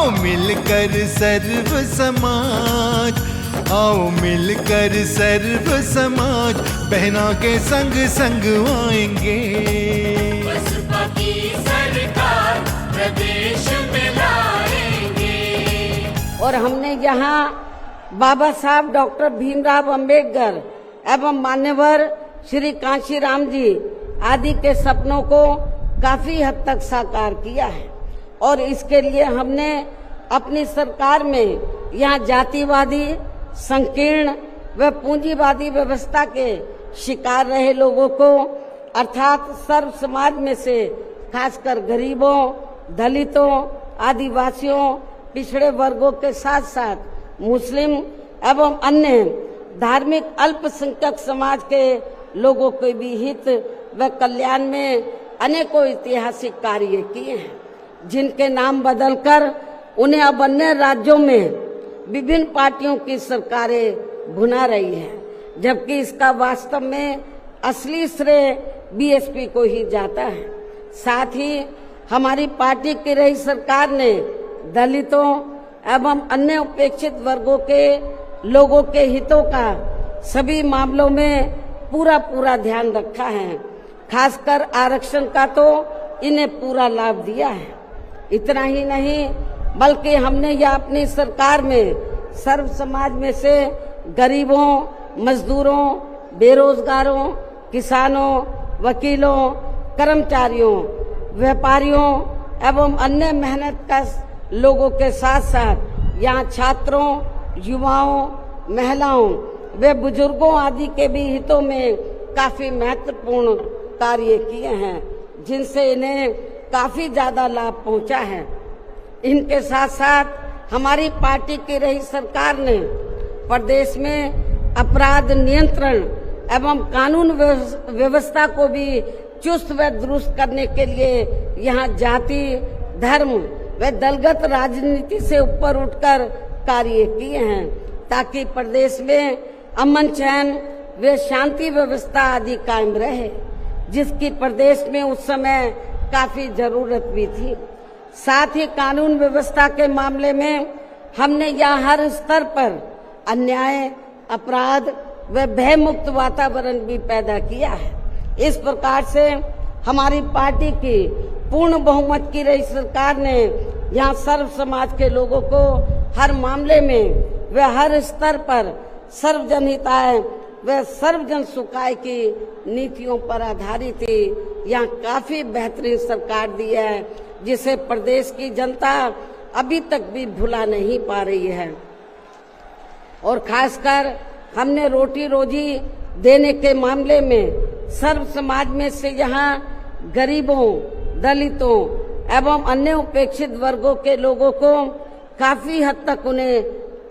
आओ मिलकर सर्व समाज, आओ मिलकर सर्व समाज, बहनों के संग संग आएंगे। बसपा की सरकार प्रदेश में लाएंगे। और हमने यहाँ बाबा साहब डॉक्टर भीमराव अंबेडकर एवं मान्यवर श्री कांशीराम जी आदि के सपनों को काफी हद तक साकार किया है। और इसके लिए हमने अपनी सरकार में यहाँ जातिवादी, संकीर्ण व पूंजीवादी व्यवस्था के शिकार रहे लोगों को अर्थात सर्व समाज में से खासकर गरीबों, दलितों, आदिवासियों, पिछड़े वर्गों के साथ साथ मुस्लिम एवं अन्य धार्मिक अल्पसंख्यक समाज के लोगों के भी हित व कल्याण में अनेकों ऐतिहासिक कार्य किए हैं, जिनके नाम बदलकर उन्हें अब अन्य राज्यों में विभिन्न पार्टियों की सरकारें भुना रही हैं, जबकि इसका वास्तव में असली श्रेय बीएसपी को ही जाता है। साथ ही हमारी पार्टी की रही सरकार ने दलितों एवं अन्य उपेक्षित वर्गों के लोगों के हितों का सभी मामलों में पूरा ध्यान रखा है। खासकर आरक्षण का तो इन्हें पूरा लाभ दिया है। इतना ही नहीं बल्कि हमने यह अपनी सरकार में सर्व समाज में से गरीबों, मजदूरों, बेरोजगारों, किसानों, वकीलों, कर्मचारियों, व्यापारियों एवं अन्य मेहनतकश लोगों के साथ साथ यहाँ छात्रों, युवाओं, महिलाओं व बुजुर्गों आदि के भी हितों में काफी महत्वपूर्ण कार्य किए हैं, जिनसे इन्हें काफी ज्यादा लाभ पहुंचा है। इनके साथ साथ हमारी पार्टी की रही सरकार ने प्रदेश में अपराध नियंत्रण एवं कानून व्यवस्था को भी चुस्त व दुरुस्त करने के लिए यहाँ जाति, धर्म व दलगत राजनीति से ऊपर उठकर कार्य किए हैं, ताकि प्रदेश में अमन चैन व शांति व्यवस्था आदि कायम रहे, जिसकी प्रदेश में उस समय काफी जरूरत भी थी। साथ ही कानून व्यवस्था के मामले में हमने यहाँ हर स्तर पर अन्याय, अपराध व भय मुक्त वातावरण भी पैदा किया है। इस प्रकार से हमारी पार्टी की पूर्ण बहुमत की रही सरकार ने यहाँ सर्व समाज के लोगों को हर मामले में व हर स्तर पर सर्वजन हिताय व सर्वजन सुखाय की नीतियों पर आधारित ही यहाँ काफी बेहतरीन सरकार दी है, जिसे प्रदेश की जनता अभी तक भी भुला नहीं पा रही है। और खासकर हमने रोटी रोजी देने के मामले में सर्व समाज में से यहाँ गरीबों, दलितों एवं अन्य उपेक्षित वर्गों के लोगों को काफी हद तक उन्हें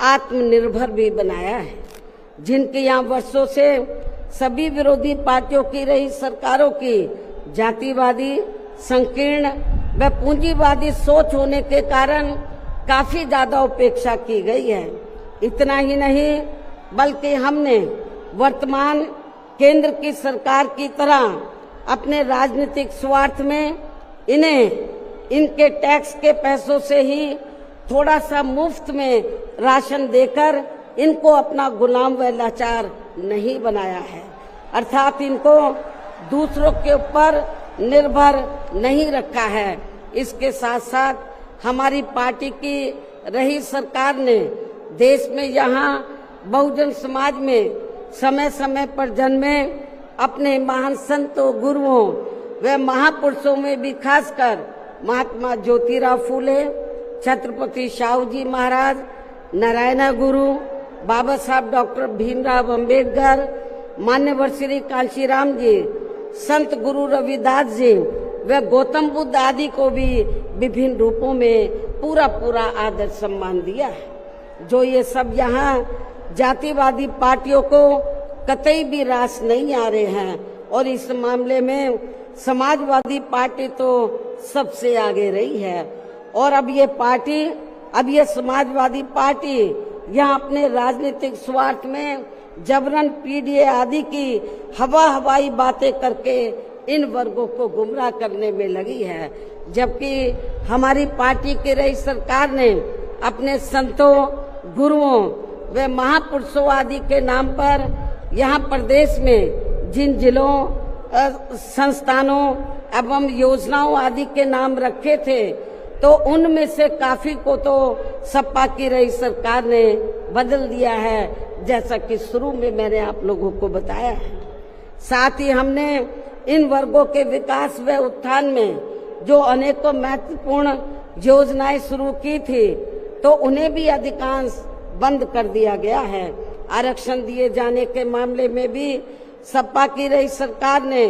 आत्मनिर्भर भी बनाया है, जिनके यहाँ वर्षों से सभी विरोधी पार्टियों की रही सरकारों की जातिवादी, संकीर्ण व पूंजीवादी सोच होने के कारण काफी ज्यादा उपेक्षा की गई है। इतना ही नहीं बल्कि हमने वर्तमान केंद्र की सरकार की तरह अपने राजनीतिक स्वार्थ में इन्हें इनके टैक्स के पैसों से ही थोड़ा सा मुफ्त में राशन देकर इनको अपना गुलाम व लाचार नहीं बनाया है, अर्थात इनको दूसरों के ऊपर निर्भर नहीं रखा है। इसके साथ साथ हमारी पार्टी की रही सरकार ने देश में यहाँ बहुजन समाज में समय समय पर जन्मे अपने महान संतों, गुरुओं व महापुरुषों में भी खासकर महात्मा ज्योतिराव फूले, छत्रपति शाहू जी महाराज, नारायण गुरु, बाबा साहब डॉक्टर भीमराव अंबेडकर, मान्यवर श्री कांशीराम जी, संत गुरु रविदास जी व गौतम बुद्ध आदि को भी विभिन्न रूपों में पूरा आदर सम्मान दिया है। जो ये सब यहाँ जातिवादी पार्टियों को कतई भी रास नहीं आ रहे हैं, और इस मामले में समाजवादी पार्टी तो सबसे आगे रही है। और अब ये समाजवादी पार्टी यहाँ अपने राजनीतिक स्वार्थ में जबरन पीडीए आदि की हवाई बातें करके इन वर्गों को गुमराह करने में लगी है। जबकि हमारी पार्टी की रही सरकार ने अपने संतों, गुरुओं व महापुरुषों आदि के नाम पर यहाँ प्रदेश में जिन जिलों, संस्थानों एवं योजनाओं आदि के नाम रखे थे, तो उनमें से काफी को तो सपा की रही सरकार ने बदल दिया है, जैसा कि शुरू में मैंने आप लोगों को बताया है। साथ ही हमने इन वर्गों के विकास व उत्थान में जो अनेकों महत्वपूर्ण योजनाएं शुरू की थी, तो उन्हें भी अधिकांश बंद कर दिया गया है। आरक्षण दिए जाने के मामले में भी सपा की रही सरकार ने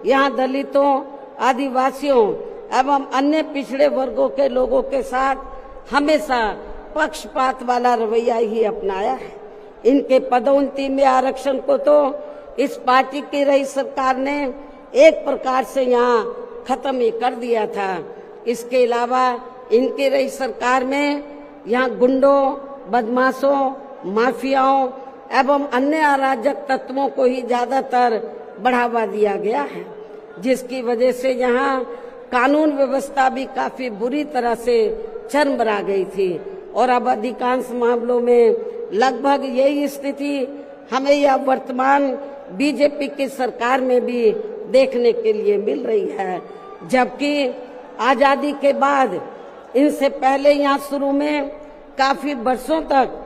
यहाँ दलितों, आदिवासियों एवं अन्य पिछड़े वर्गों के लोगों के साथ हमेशा पक्षपात वाला रवैया ही अपनाया है। इनके पदोन्नति में आरक्षण को तो इस पार्टी की रही सरकार ने एक प्रकार से यहाँ खत्म ही कर दिया था। इसके अलावा इनकी रही सरकार में यहाँ गुंडों, बदमाशों, माफियाओं एवं अन्य अराजक तत्वों को ही ज्यादातर बढ़ावा दिया गया है, जिसकी वजह से यहाँ कानून व्यवस्था भी काफी बुरी तरह से चरमरा गई थी। और अब अधिकांश मामलों में लगभग यही स्थिति हमें यह वर्तमान बीजेपी की सरकार में भी देखने के लिए मिल रही है। जबकि आजादी के बाद, इनसे पहले यहाँ शुरू में काफी वर्षों तक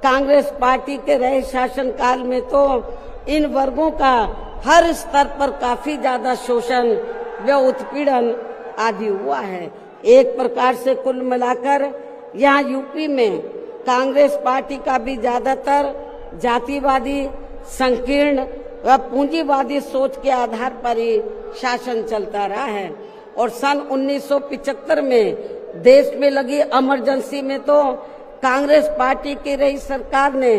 कांग्रेस पार्टी के रहे शासनकाल में तो इन वर्गों का हर स्तर पर काफी ज्यादा शोषण व उत्पीड़न आदि हुआ है। एक प्रकार से कुल मिलाकर यहाँ यूपी में कांग्रेस पार्टी का भी ज्यादातर जातिवादी, संकीर्ण व पूंजीवादी सोच के आधार पर ही शासन चलता रहा है। और सन 1975 में देश में लगी इमरजेंसी में तो कांग्रेस पार्टी की रही सरकार ने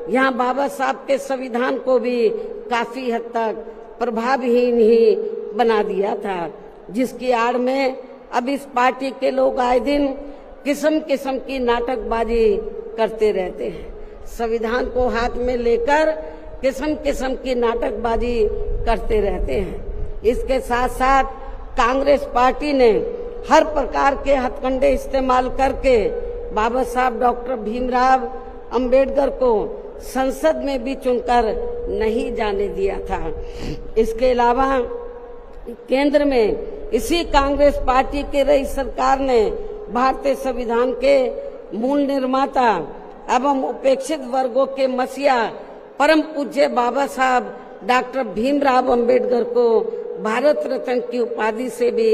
यहाँ बाबा साहब के संविधान को भी काफी हद तक प्रभावहीन ही बना दिया था, जिसकी आड़ में अब इस पार्टी के लोग आए दिन किस्म किस्म की नाटकबाजी करते रहते हैं। संविधान को हाथ में लेकर किस्म किस्म की नाटकबाजी करते रहते हैं। इसके साथ साथ कांग्रेस पार्टी ने हर प्रकार के हथकंडे इस्तेमाल करके बाबा साहब डॉक्टर भीमराव अंबेडकर को संसद में भी चुनकर नहीं जाने दिया था। इसके अलावा केंद्र में इसी कांग्रेस पार्टी की रही सरकार ने भारतीय संविधान के मूल निर्माता एवं उपेक्षित वर्गों के मसीहा परम पूज्य बाबा साहब डॉक्टर भीमराव अंबेडकर को भारत रत्न की उपाधि से भी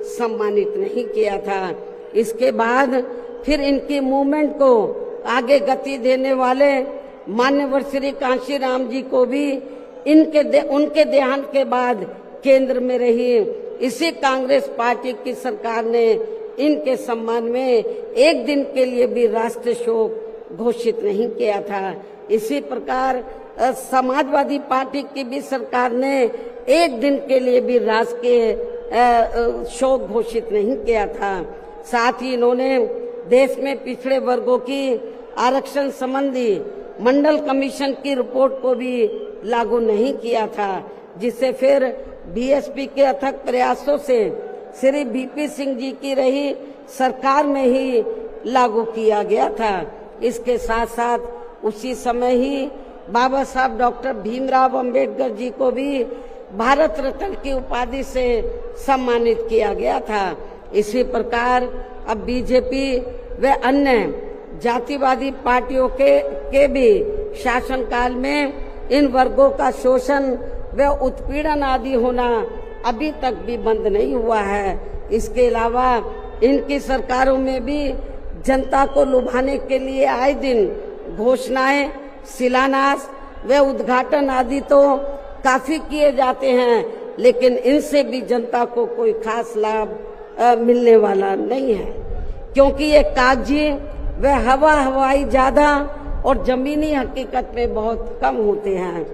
सम्मानित नहीं किया था। इसके बाद फिर इनकी मूवमेंट को आगे गति देने वाले मान्यवर श्री कांशीराम जी को भी उनके देहांत के बाद केंद्र में रही इसी कांग्रेस पार्टी की सरकार ने इनके सम्मान में एक दिन के लिए भी राष्ट्रीय शोक घोषित नहीं किया था। इसी प्रकार समाजवादी पार्टी की भी सरकार ने एक दिन के लिए भी राष्ट्रीय शोक घोषित नहीं किया था। साथ ही इन्होंने देश में पिछड़े वर्गों की आरक्षण संबंधी मंडल कमीशन की रिपोर्ट को भी लागू नहीं किया था, जिसे फिर बीएसपी के अथक प्रयासों से श्री बीपी सिंह जी की रही सरकार में ही लागू किया गया था। इसके साथ साथ उसी समय ही बाबा साहब डॉक्टर भीमराव अंबेडकर जी को भी भारत रत्न की उपाधि से सम्मानित किया गया था। इसी प्रकार अब बीजेपी व अन्य जातिवादी पार्टियों के भी शासनकाल में इन वर्गों का शोषण व उत्पीड़न आदि होना अभी तक भी बंद नहीं हुआ है। इसके अलावा इनकी सरकारों में भी जनता को लुभाने के लिए आए दिन घोषणाएं, शिलान्यास व उद्घाटन आदि तो काफी किए जाते हैं, लेकिन इनसे भी जनता को कोई खास लाभ मिलने वाला नहीं है, क्योंकि ये कागजी व हवाई ज्यादा और जमीनी हकीकत में बहुत कम होते हैं।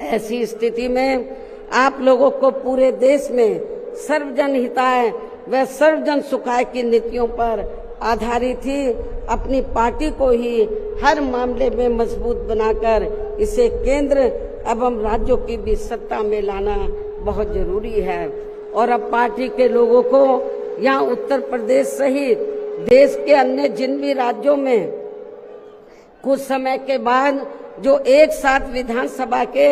ऐसी स्थिति में आप लोगों को पूरे देश में सर्वजन हिताय व सर्वजन सुखाय की नीतियों पर आधारित ही अपनी पार्टी को ही हर मामले में मजबूत बनाकर इसे केंद्र एवं राज्यों की भी सत्ता में लाना बहुत जरूरी है। और अब पार्टी के लोगों को यहाँ उत्तर प्रदेश सहित देश के अन्य जिन भी राज्यों में कुछ समय के बाद जो एक साथ विधानसभा के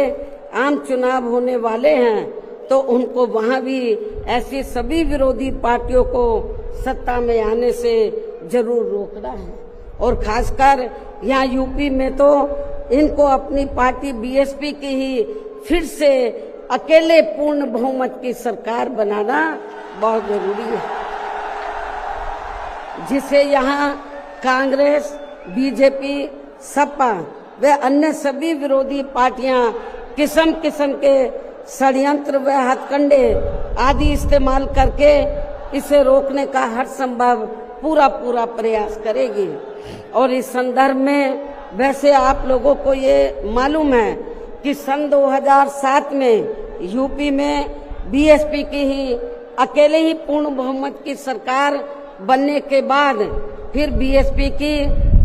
आम चुनाव होने वाले हैं, तो उनको वहां भी ऐसी सभी विरोधी पार्टियों को सत्ता में आने से जरूर रोकना है। और खासकर यहाँ यूपी में तो इनको अपनी पार्टी बीएसपी की ही फिर से अकेले पूर्ण बहुमत की सरकार बनाना बहुत जरूरी है, जिसे यहाँ कांग्रेस, बीजेपी, सपा व अन्य सभी विरोधी पार्टियां किस्म किस्म के षड्यंत्र व हथकंडे आदि इस्तेमाल करके इसे रोकने का हर संभव पूरा प्रयास करेगी। और इस संदर्भ में वैसे आप लोगों को ये मालूम है कि सन 2007 में यूपी में बीएसपी की ही अकेले ही पूर्ण बहुमत की सरकार बनने के बाद फिर बीएसपी की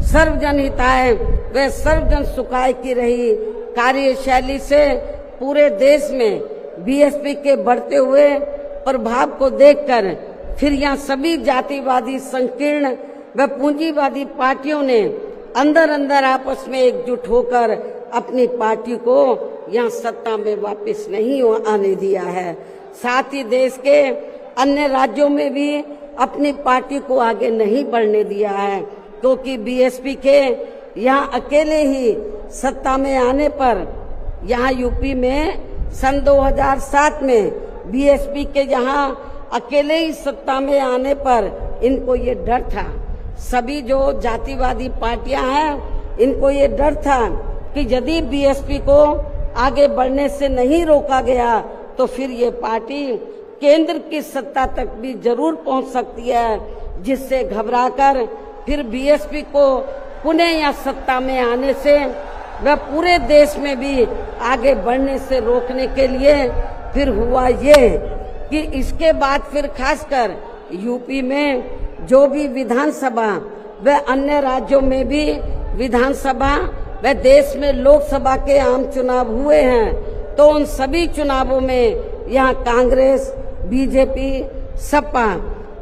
सर्वजन हिताय व सर्वजन सुखाय की रही कार्यशैली से पूरे देश में बीएसपी के बढ़ते हुए प्रभाव को देखकर फिर यहाँ सभी जातिवादी, संकीर्ण व पूंजीवादी पार्टियों ने अंदर अंदर आपस में एकजुट होकर अपनी पार्टी को यहाँ सत्ता में वापस नहीं आने दिया है। साथ ही देश के अन्य राज्यों में भी अपनी पार्टी को आगे नहीं बढ़ने दिया है, क्योंकि बीएसपी के यहाँ अकेले ही सत्ता में आने पर यहाँ यूपी में सन 2007 में बीएसपी के यहाँ अकेले ही सत्ता में आने पर इनको ये डर था, सभी जो जातिवादी पार्टियां हैं इनको ये डर था कि यदि बीएसपी को आगे बढ़ने से नहीं रोका गया तो फिर ये पार्टी केंद्र की सत्ता तक भी जरूर पहुंच सकती है, जिससे घबराकर फिर बीएसपी को पुनः या सत्ता में आने से व पूरे देश में भी आगे बढ़ने से रोकने के लिए फिर हुआ ये कि इसके बाद फिर खासकर यूपी में जो भी विधानसभा व अन्य राज्यों में भी विधानसभा व देश में लोकसभा के आम चुनाव हुए हैं, तो उन सभी चुनावों में यहाँ कांग्रेस, बीजेपी, सपा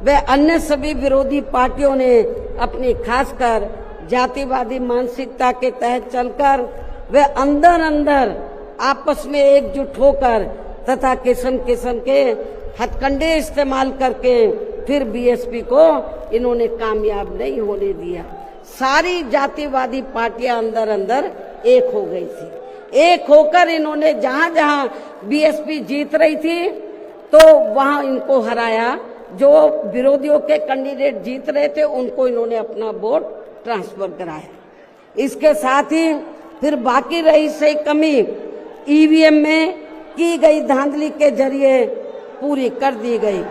व अन्य सभी विरोधी पार्टियों ने अपनी खासकर जातिवादी मानसिकता के तहत चलकर वे अंदर अंदर आपस में एकजुट होकर तथा किस्म किस्म के हथकंडे इस्तेमाल करके फिर बीएसपी को इन्होंने कामयाब नहीं होने दिया। सारी जातिवादी पार्टियां अंदर अंदर एक हो गई थी। एक होकर इन्होंने जहां जहां बीएसपी जीत रही थी तो वहां इनको हराया, जो विरोधियों के कैंडिडेट जीत रहे थे उनको इन्होंने अपना वोट ट्रांसफर कराया। इसके साथ ही फिर बाकी रही से कमी ईवीएम में की गई धांधली के जरिए पूरी कर दी गई,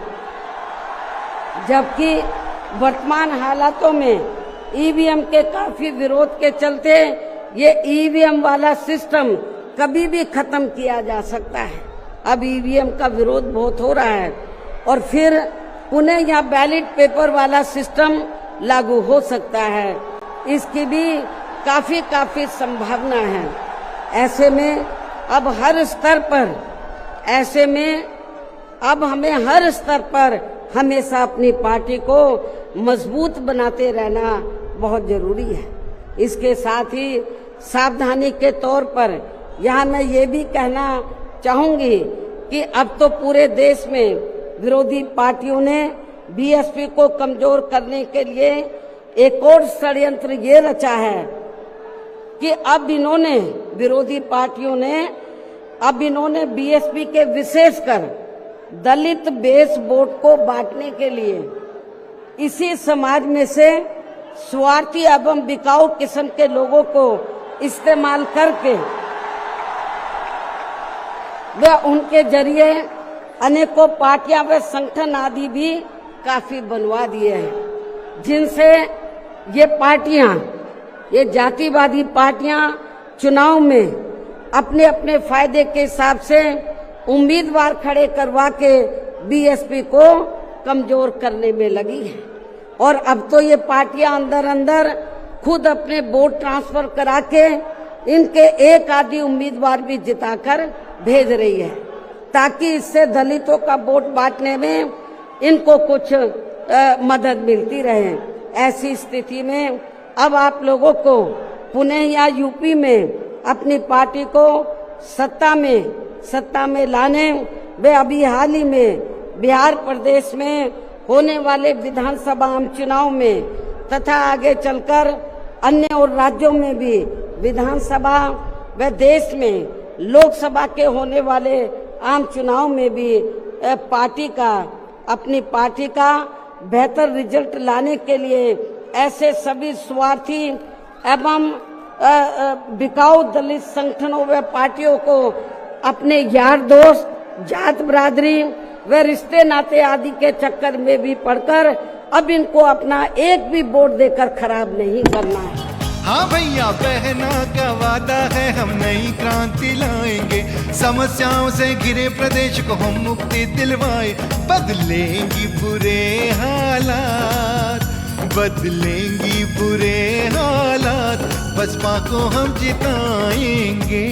जबकि वर्तमान हालातों में ईवीएम के काफी विरोध के चलते ये ईवीएम वाला सिस्टम कभी भी खत्म किया जा सकता है। अब ईवीएम का विरोध बहुत हो रहा है और फिर पुनः यहाँ बैलेट पेपर वाला सिस्टम लागू हो सकता है, इसकी भी काफी संभावना है। ऐसे में अब हमें हर स्तर पर हमेशा अपनी पार्टी को मजबूत बनाते रहना बहुत जरूरी है। इसके साथ ही सावधानी के तौर पर यहाँ मैं ये भी कहना चाहूंगी कि अब तो पूरे देश में विरोधी पार्टियों ने बीएसपी को कमजोर करने के लिए एक और षड्यंत्र ये रचा है कि अब विरोधी पार्टियों ने बीएसपी के विशेषकर दलित बेस वोट को बांटने के लिए इसी समाज में से स्वार्थी एवं बिकाऊ किस्म के लोगों को इस्तेमाल करके व उनके जरिए अनेकों पार्टियां व संगठन आदि भी काफी बनवा दिए हैं, जिनसे ये जातिवादी पार्टियां चुनाव में अपने अपने फायदे के हिसाब से उम्मीदवार खड़े करवा के बीएसपी को कमजोर करने में लगी है। और अब तो ये पार्टियां अंदर अंदर खुद अपने वोट ट्रांसफर करा के इनके एक आदि उम्मीदवार भी जिताकर भेज रही है, ताकि इससे दलितों का वोट बांटने में इनको कुछ मदद मिलती रहे। ऐसी स्थिति में अब आप लोगों को पुणे या यूपी में अपनी पार्टी को सत्ता में लाने वे अभी हाल ही में बिहार प्रदेश में होने वाले विधानसभा आम चुनाव में तथा आगे चलकर अन्य और राज्यों में भी विधानसभा व देश में लोकसभा के होने वाले आम चुनाव में भी अपनी पार्टी का बेहतर रिजल्ट लाने के लिए ऐसे सभी स्वार्थी एवं बिकाऊ दलित संगठनों व पार्टियों को अपने यार दोस्त, जात बिरादरी व रिश्ते नाते आदि के चक्कर में भी पड़कर अब इनको अपना एक भी वोट देकर खराब नहीं करना है। हाँ भैया बहना का वादा है, हम नई क्रांति लाएंगे, समस्याओं से घिरे प्रदेश को हम मुक्ति दिलवाए, बदलेंगी बुरे हालात, बदलेंगी बुरे हालात, बसपा को हम जिताएंगे।